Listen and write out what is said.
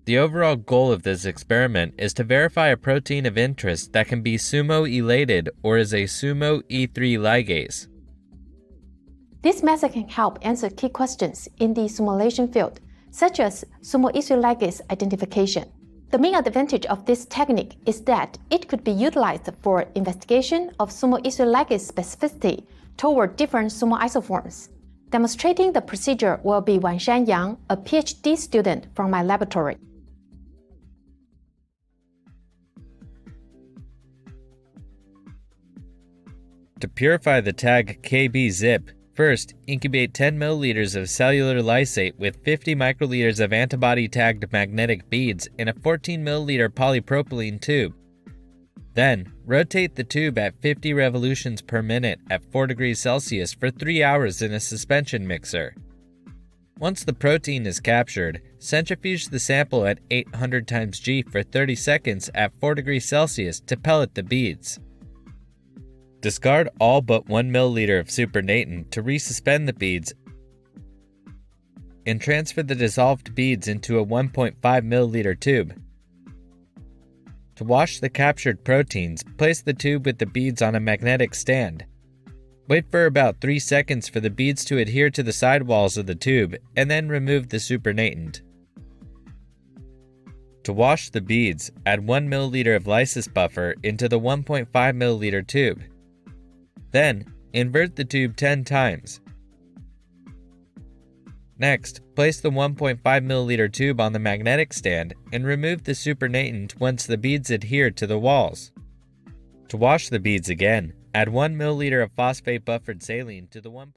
The overall goal of this experiment is to verify a protein of interest that can be SUMO-elated or is a SUMO E3 ligase. This method can help answer key questions in the SUMOylation field, such as SUMO E3 ligase identification. The main advantage of this technique is that it could be utilized for investigation of SUMO E3 ligase specificity toward different SUMO isoforms. Demonstrating the procedure will be Wan-Shan Yang, a PhD student from my laboratory. To purify the tag KB-zip, first incubate 10 ml of cellular lysate with 50 microliters of antibody-tagged magnetic beads in a 14 ml polypropylene tube. Then, rotate the tube at 50 revolutions per minute at 4 degrees Celsius for 3 hours in a suspension mixer. Once the protein is captured, centrifuge the sample at 800 times G for 30 seconds at 4 degrees Celsius to pellet the beads. Discard all but 1 ml of supernatant to resuspend the beads and transfer the dissolved beads into a 1.5 ml tube. To wash the captured proteins, place the tube with the beads on a magnetic stand. Wait for about 3 seconds for the beads to adhere to the sidewalls of the tube, and then remove the supernatant. To wash the beads, add 1 ml of lysis buffer into the 1.5 ml tube. Then, invert the tube 10 times. Next, place the 1.5 ml tube on the magnetic stand and remove the supernatant once the beads adhere to the walls. To wash the beads again, add 1 ml of phosphate buffered saline to the 1.